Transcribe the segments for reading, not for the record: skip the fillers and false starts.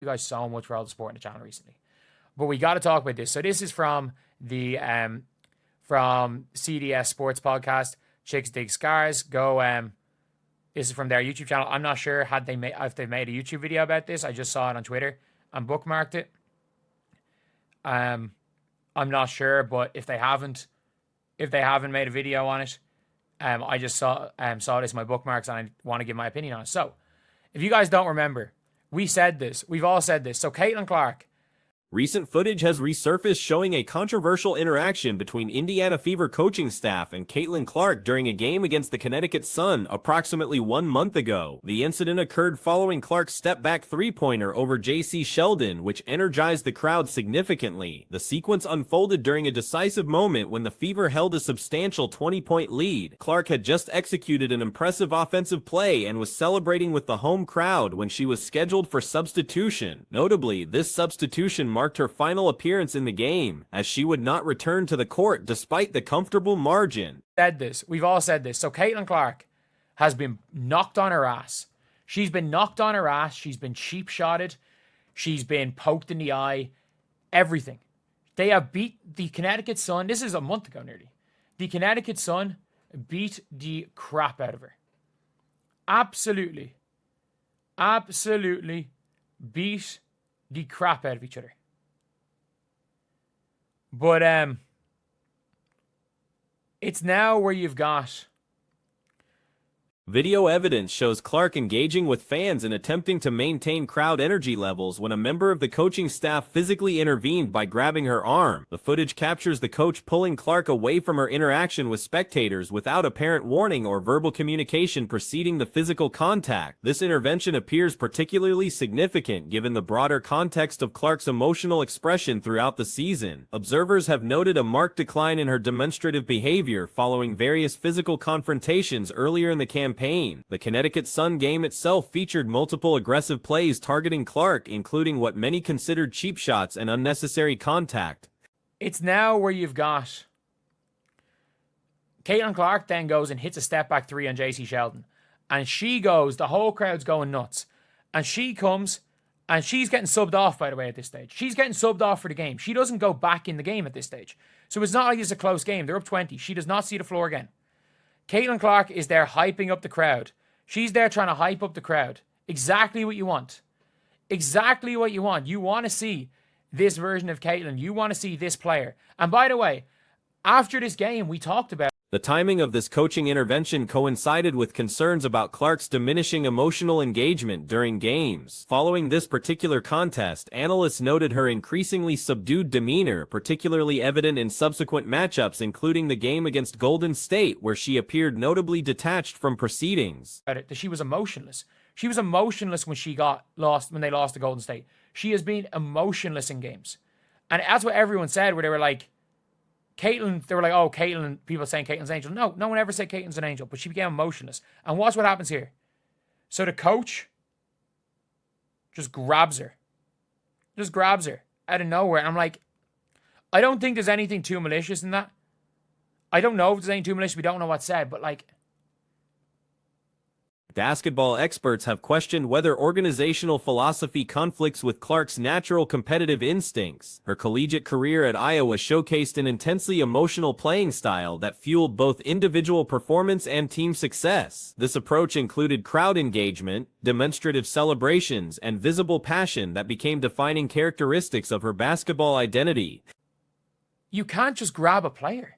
you guys so much for all the support in the channel recently. But we got to talk about this. So this is from the from CDS Sports Podcast, Chicks Dig Scars. Go this is from their YouTube channel. I'm not sure if they made a YouTube video about this. I just saw it on Twitter and bookmarked it. I'm not sure, but if they haven't made a video on it, I just saw this in my bookmarks and I want to give my opinion on it. So, if you guys don't remember, we've all said this. So Caitlin Clark. Recent footage has resurfaced showing a controversial interaction between Indiana Fever coaching staff and Caitlin Clark during a game against the Connecticut Sun approximately 1 month ago. The incident occurred following Clark's step-back three-pointer over J.C. Sheldon, which energized the crowd significantly. The sequence unfolded during a decisive moment when the Fever held a substantial 20-point lead. Clark had just executed an impressive offensive play and was celebrating with the home crowd when she was scheduled for substitution. Notably, this substitution marked her final appearance in the game, as she would not return to the court despite the comfortable margin. We've all said this. So Caitlin Clark has been knocked on her ass. She's been knocked on her ass. She's been cheap-shotted. She's been poked in the eye. Everything. They have beat the Connecticut Sun. This is a month ago nearly. The Connecticut Sun beat the crap out of her. Absolutely beat the crap out of each other. But it's now where you've got Video evidence shows Clark engaging with fans and attempting to maintain crowd energy levels when a member of the coaching staff physically intervened by grabbing her arm. The footage captures the coach pulling Clark away from her interaction with spectators without apparent warning or verbal communication preceding the physical contact. This intervention appears particularly significant given the broader context of Clark's emotional expression throughout the season. Observers have noted a marked decline in her demonstrative behavior following various physical confrontations earlier in the campaign. The Connecticut Sun game itself featured multiple aggressive plays targeting Clark, including what many considered cheap shots and unnecessary contact. It's now where you've got Caitlin Clark then goes and hits a step-back three on J.C. Sheldon. And the whole crowd's going nuts. And she comes, and she's getting subbed off, by the way, at this stage. She's getting subbed off for the game. She doesn't go back in the game at this stage. So it's not like it's a close game. They're up 20. She does not see the floor again. Caitlin Clark is there hyping up the crowd. She's there trying to hype up the crowd. Exactly what you want. Exactly what you want. You want to see this version of Caitlin. You want to see this player. And by the way, after this game, we talked about the timing of this coaching intervention coincided with concerns about Clark's diminishing emotional engagement during games. Following this particular contest, analysts noted her increasingly subdued demeanor, particularly evident in subsequent matchups including the game against Golden State, where she appeared notably detached from proceedings. that she was emotionless. She was emotionless when they lost to Golden State. She has been emotionless in games. And that's what everyone said, where they were like, Caitlin, they were like, oh, Caitlin, people saying Caitlin's an angel. No one ever said Caitlin's an angel, but she became emotionless. And watch what happens here. So the coach just grabs her. Just grabs her out of nowhere. And I'm like, I don't think there's anything too malicious in that. I don't know if there's anything too malicious. We don't know what's said, but like, basketball experts have questioned whether organizational philosophy conflicts with Clark's natural competitive instincts. Her collegiate career at Iowa showcased an intensely emotional playing style that fueled both individual performance and team success. This approach included crowd engagement, demonstrative celebrations, and visible passion that became defining characteristics of her basketball identity. You can't just grab a player.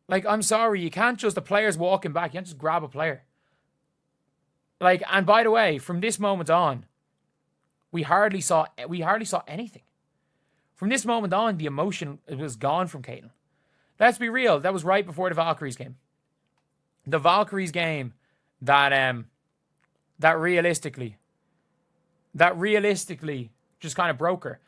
Like, I'm sorry, you can't just, the player's walking back, you can't just grab a player. Like, and by the way, from this moment on, we hardly saw anything. From this moment on, the emotion was gone from Caitlin. Let's be real, that was right before the Valkyries game. The Valkyries game that realistically just kind of broke her.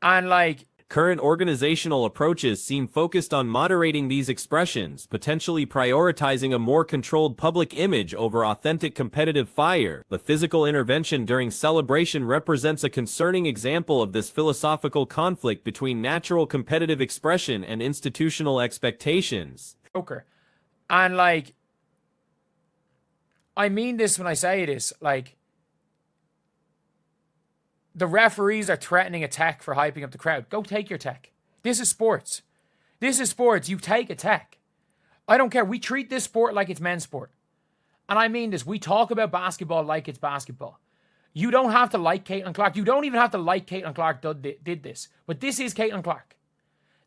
And like, current organizational approaches seem focused on moderating these expressions, potentially prioritizing a more controlled public image over authentic competitive fire. The physical intervention during celebration represents a concerning example of this philosophical conflict between natural competitive expression and institutional expectations. And like, I mean this when I say this, like, The referees are threatening a tech for hyping up the crowd. Go take your tech. This is sports. This is sports. You take a tech. I don't care. We treat this sport like it's men's sport. And I mean this. We talk about basketball like it's basketball. You don't have to like Caitlin Clark. You don't even have to like Caitlin Clark did this. But this is Caitlin Clark.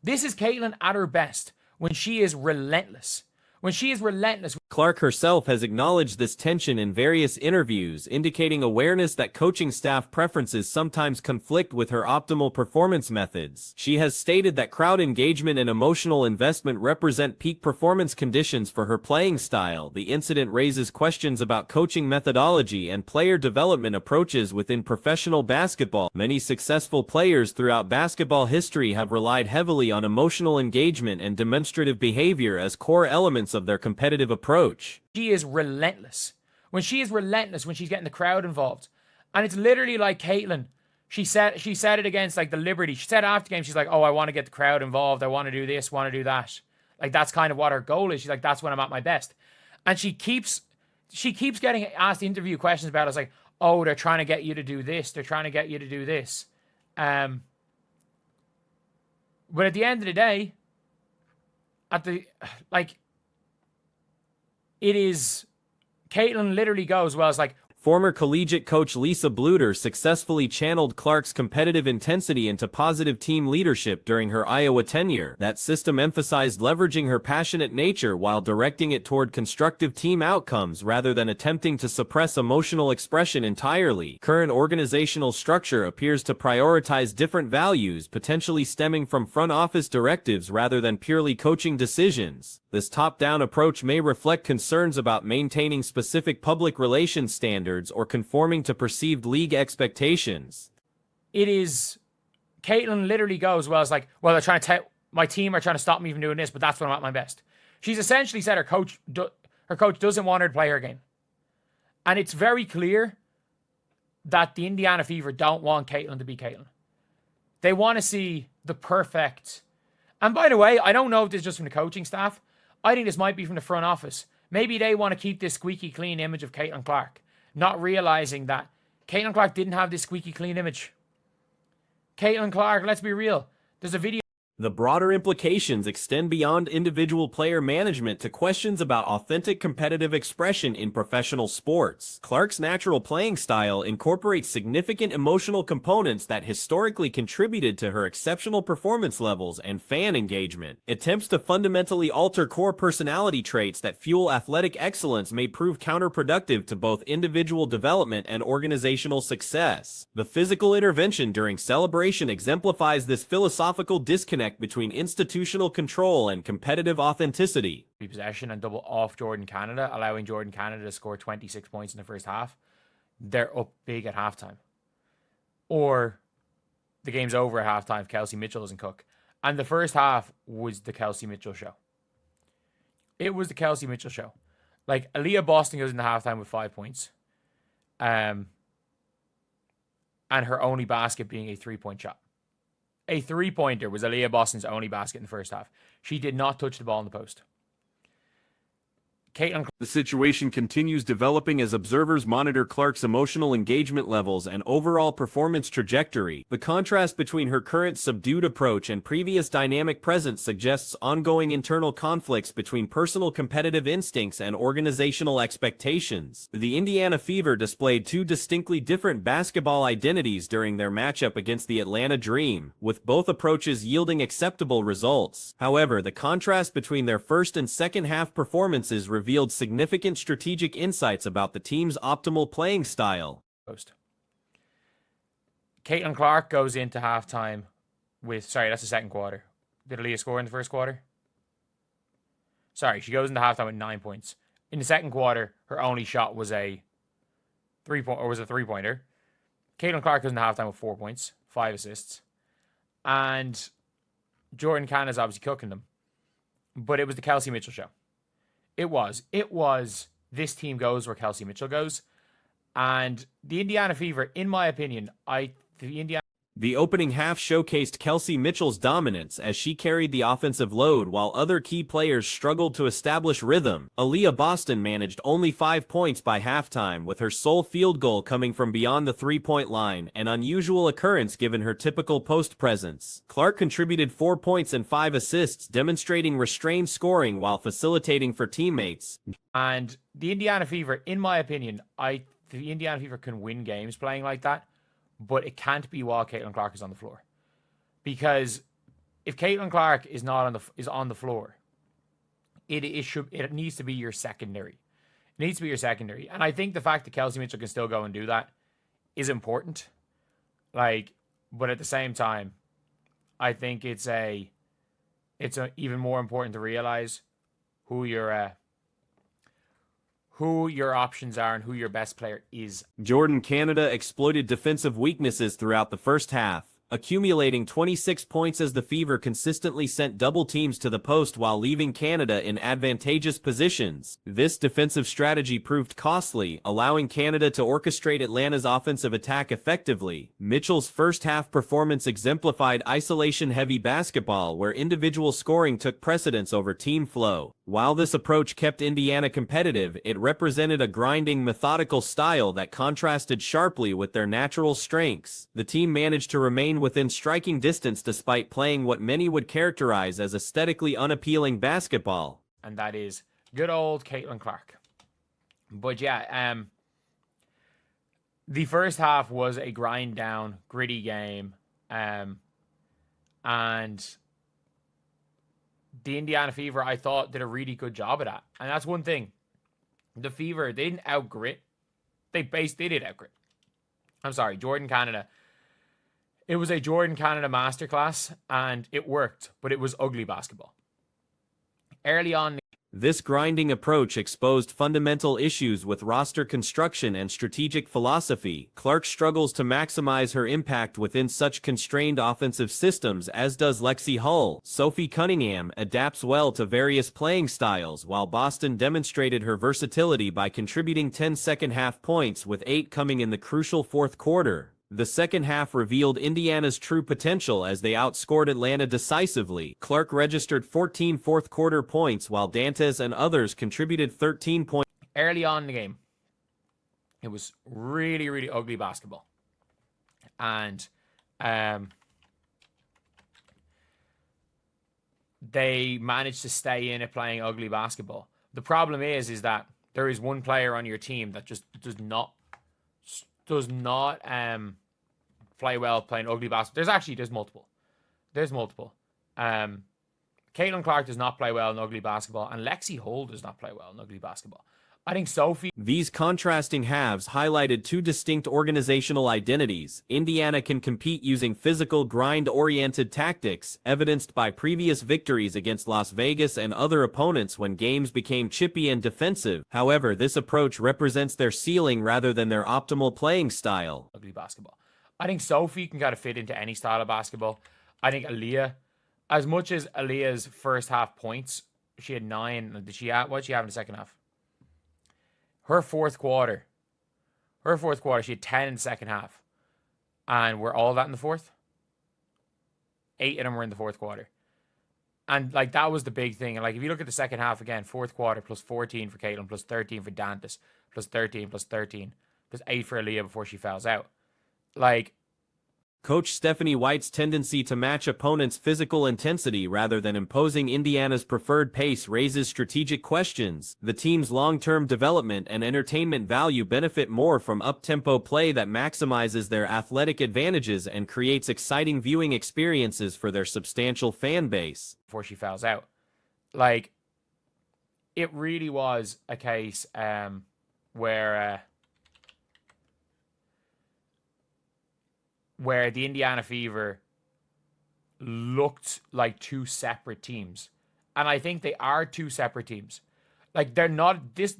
This is Caitlin at her best when she is relentless. When she is relentless. Clark herself has acknowledged this tension in various interviews, indicating awareness that coaching staff preferences sometimes conflict with her optimal performance methods. She has stated that crowd engagement and emotional investment represent peak performance conditions for her playing style. The incident raises questions about coaching methodology and player development approaches within professional basketball. Many successful players throughout basketball history have relied heavily on emotional engagement and demonstrative behavior as core elements of their competitive approach. She is relentless. When she is relentless, when she's getting the crowd involved. And it's literally like Caitlin. She said it against like the Liberty. She said after the game, she's like, oh, I want to get the crowd involved. I want to do this, want to do that. Like that's kind of what her goal is. She's like, that's when I'm at my best. And she keeps getting asked interview questions about it. It's like, oh, they're trying to get you to do this. They're trying to get you to do this. But at the end of the day, it is, Caitlin literally goes, well, it's like, former collegiate coach Lisa Bluter successfully channeled Clark's competitive intensity into positive team leadership during her Iowa tenure. That system emphasized leveraging her passionate nature while directing it toward constructive team outcomes rather than attempting to suppress emotional expression entirely. Current organizational structure appears to prioritize different values, potentially stemming from front office directives rather than purely coaching decisions. This top-down approach may reflect concerns about maintaining specific public relations standards or conforming to perceived league expectations. It is, Caitlin literally goes, well, it's like, well, they're trying to my team are trying to stop me from doing this, but that's when I'm at my best. She's essentially said her coach doesn't want her to play her game. And it's very clear that the Indiana Fever don't want Caitlin to be Caitlin. They want to see the perfect, and by the way, I don't know if this is just from the coaching staff. I think this might be from the front office. Maybe they want to keep this squeaky clean image of Caitlin Clark, not realizing that Caitlin Clark didn't have this squeaky clean image. Caitlin Clark, let's be real. There's a video. The broader implications extend beyond individual player management to questions about authentic competitive expression in professional sports. Clark's natural playing style incorporates significant emotional components that historically contributed to her exceptional performance levels and fan engagement. Attempts to fundamentally alter core personality traits that fuel athletic excellence may prove counterproductive to both individual development and organizational success. The physical intervention during celebration exemplifies this philosophical disconnect between institutional control and competitive authenticity. Possession and double off Jordan Canada, allowing Jordan Canada to score 26 points in the first half. They're up big at halftime. Or the game's over at halftime if Kelsey Mitchell doesn't cook. And the first half was the Kelsey Mitchell show. It was the Kelsey Mitchell show. Like, Aaliyah Boston goes into halftime with 5 points. And her only basket being a 3-point shot. A 3-pointer was Aaliyah Boston's only basket in the first half. She did not touch the ball in the post. The situation continues developing as observers monitor Clark's emotional engagement levels and overall performance trajectory. The contrast between her current subdued approach and previous dynamic presence suggests ongoing internal conflicts between personal competitive instincts and organizational expectations. The Indiana Fever displayed two distinctly different basketball identities during their matchup against the Atlanta Dream, with both approaches yielding acceptable results. However, the contrast between their first and second half performances revealed significant strategic insights about the team's optimal playing style. Caitlin Clark goes into halftime with, sorry, that's the second quarter. Did Aaliyah score in the first quarter? Sorry, she goes into halftime with 9 points. In the second quarter, her only shot was a three-pointer. Caitlin Clark goes into halftime with 4 points, 5 assists. And Jordan Canada's obviously cooking them. But it was the Kelsey Mitchell show. It was this team goes where Kelsey Mitchell goes. And the Indiana Fever, in my opinion, The opening half showcased Kelsey Mitchell's dominance as she carried the offensive load while other key players struggled to establish rhythm. Aaliyah Boston managed only 5 points by halftime, with her sole field goal coming from beyond the three-point line, an unusual occurrence given her typical post presence. Clark contributed 4 points and 5 assists, demonstrating restrained scoring while facilitating for teammates. And the Indiana Fever, in my opinion, the Indiana Fever can win games playing like that, but it can't be while Caitlin Clark is on the floor. Because if Caitlin Clark is not on the floor, it needs to be your secondary. It needs to be your secondary. And I think the fact that Kelsey Mitchell can still go and do that is important. But at the same time, I think it's even more important to realize who your options are and who your best player is. Jordan Canada exploited defensive weaknesses throughout the first half, accumulating 26 points as the Fever consistently sent double teams to the post while leaving Canada in advantageous positions. This defensive strategy proved costly, allowing Canada to orchestrate Atlanta's offensive attack effectively. Mitchell's first half performance exemplified isolation-heavy basketball where individual scoring took precedence over team flow. While this approach kept Indiana competitive, it represented a grinding, methodical style that contrasted sharply with their natural strengths. The team managed to remain within striking distance despite playing what many would characterize as aesthetically unappealing basketball. And that is good old Caitlin Clark. But yeah, the first half was a grind down, gritty game. And the Indiana Fever, I thought, did a really good job of that. And that's one thing. The Fever, they didn't outgrit. They did outgrit. I'm sorry, Jordan Canada. It was a Jordan Canada masterclass, and it worked, but it was ugly basketball. Early on, this grinding approach exposed fundamental issues with roster construction and strategic philosophy. Clark struggles to maximize her impact within such constrained offensive systems, as does Lexi Hull. Sophie Cunningham adapts well to various playing styles, while Boston demonstrated her versatility by contributing 10 second-half points, with 8 coming in the crucial fourth quarter. The second half revealed Indiana's true potential as they outscored Atlanta decisively. Clark registered 14 fourth-quarter points, while Dantes and others contributed 13 points. Early on in the game, it was really, really ugly basketball. And they managed to stay in it playing ugly basketball. The problem is that there is one player on your team that just does not play well playing ugly basketball. There's multiple. Caitlin Clark does not play well in ugly basketball, and Lexi Hull does not play well in ugly basketball. I think Sophie... These contrasting halves highlighted two distinct organizational identities. Indiana can compete using physical, grind-oriented tactics, evidenced by previous victories against Las Vegas and other opponents when games became chippy and defensive. However, this approach represents their ceiling rather than their optimal playing style. Ugly basketball. I think Sophie can kind of fit into any style of basketball. I think Aaliyah, as much as Aaliyah's first half points, she had 9. What did she have in the second half? Her fourth quarter, she had 10 in the second half. And were all that in the fourth? 8 of them were in the fourth quarter. And, that was the big thing. And, if you look at the second half again, fourth quarter, plus 14 for Caitlin, plus 13 for Dantes, plus 13, plus 13, plus 8 for Aaliyah before she fouls out. Coach Stephanie White's tendency to match opponents' physical intensity rather than imposing Indiana's preferred pace raises strategic questions. The team's long-term development and entertainment value benefit more from up-tempo play that maximizes their athletic advantages and creates exciting viewing experiences for their substantial fan base. Before she fouls out. It really was a case where the Indiana Fever looked like two separate teams. And I think they are two separate teams. The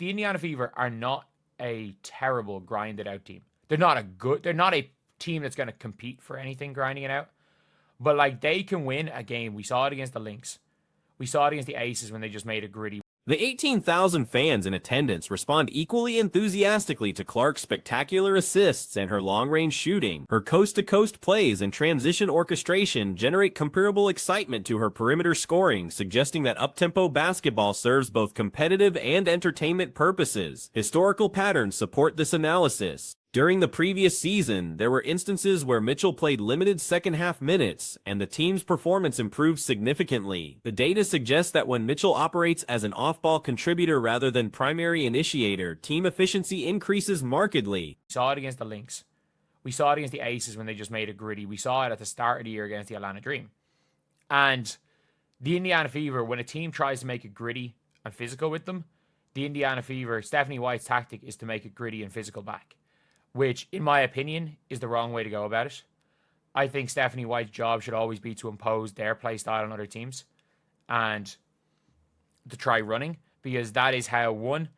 Indiana Fever are not a terrible grinded out team. They're not a team that's going to compete for anything grinding it out. But they can win a game. We saw it against the Lynx. We saw it against the Aces when they just made it gritty. The 18,000 fans in attendance respond equally enthusiastically to Clark's spectacular assists and her long-range shooting. Her coast-to-coast plays and transition orchestration generate comparable excitement to her perimeter scoring, suggesting that up-tempo basketball serves both competitive and entertainment purposes. Historical patterns support this analysis. During the previous season, there were instances where Mitchell played limited second-half minutes, and the team's performance improved significantly. The data suggests that when Mitchell operates as an off-ball contributor rather than primary initiator, team efficiency increases markedly. We saw it against the Lynx. We saw it against the Aces when they just made it gritty. We saw it at the start of the year against the Atlanta Dream. And the Indiana Fever, when a team tries to make it gritty and physical with them, the Indiana Fever, Stephanie White's tactic is to make it gritty and physical back, which, in my opinion, is the wrong way to go about it. I think Stephanie White's job should always be to impose their play style on other teams and to try running, because that is how, one,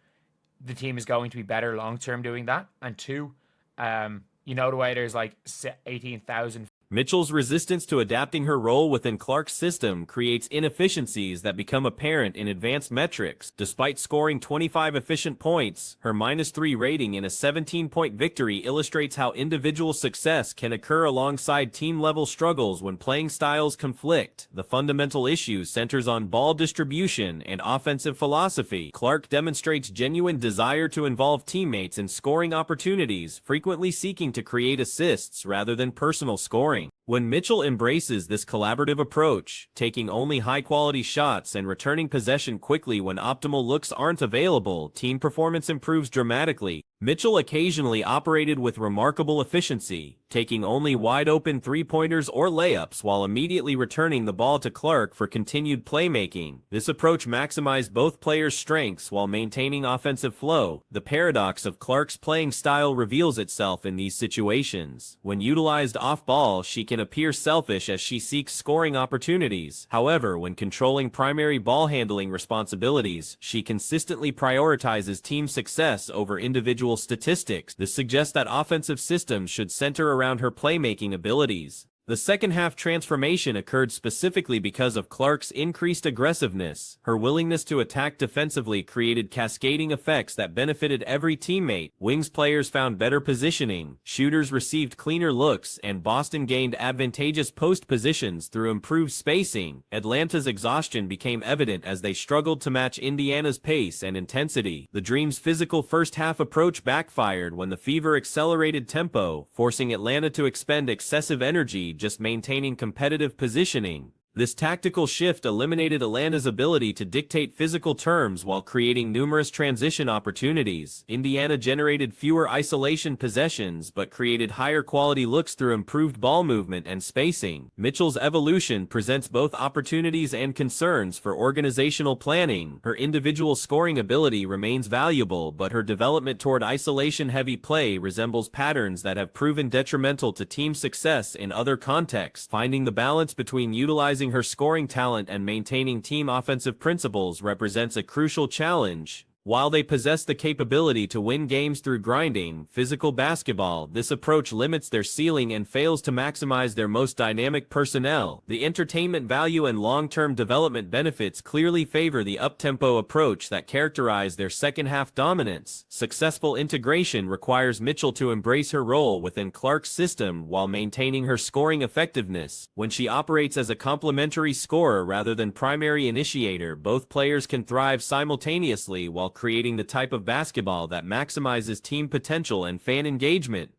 the team is going to be better long-term doing that, and two, you know, the way there's like 18,000. Mitchell's resistance to adapting her role within Clark's system creates inefficiencies that become apparent in advanced metrics. Despite scoring 25 efficient points, her -3 rating in a 17-point victory illustrates how individual success can occur alongside team-level struggles when playing styles conflict. The fundamental issue centers on ball distribution and offensive philosophy. Clark demonstrates genuine desire to involve teammates in scoring opportunities, frequently seeking to create assists rather than personal scoring. When Mitchell embraces this collaborative approach, taking only high-quality shots and returning possession quickly when optimal looks aren't available, team performance improves dramatically. Mitchell occasionally operated with remarkable efficiency, taking only wide-open three-pointers or layups while immediately returning the ball to Clark for continued playmaking. This approach maximized both players' strengths while maintaining offensive flow. The paradox of Clark's playing style reveals itself in these situations. When utilized off-ball, she can appear selfish as she seeks scoring opportunities. However, when controlling primary ball handling responsibilities, she consistently prioritizes team success over individual statistics. This suggests that offensive systems should center around her playmaking abilities. The second-half transformation occurred specifically because of Clark's increased aggressiveness. Her willingness to attack defensively created cascading effects that benefited every teammate. Wings players found better positioning, shooters received cleaner looks, and Boston gained advantageous post positions through improved spacing. Atlanta's exhaustion became evident as they struggled to match Indiana's pace and intensity. The Dream's physical first-half approach backfired when the Fever accelerated tempo, forcing Atlanta to expend excessive energy just maintaining competitive positioning. This tactical shift eliminated Atlanta's ability to dictate physical terms while creating numerous transition opportunities. Indiana generated fewer isolation possessions but created higher quality looks through improved ball movement and spacing. Mitchell's evolution presents both opportunities and concerns for organizational planning. Her individual scoring ability remains valuable, but her development toward isolation-heavy play resembles patterns that have proven detrimental to team success in other contexts. Finding the balance between utilizing her scoring talent and maintaining team offensive principles represents a crucial challenge. While they possess the capability to win games through grinding, physical basketball, this approach limits their ceiling and fails to maximize their most dynamic personnel. The entertainment value and long-term development benefits clearly favor the up-tempo approach that characterized their second-half dominance. Successful integration requires Mitchell to embrace her role within Clark's system while maintaining her scoring effectiveness. When she operates as a complementary scorer rather than primary initiator, both players can thrive simultaneously while creating the type of basketball that maximizes team potential and fan engagement.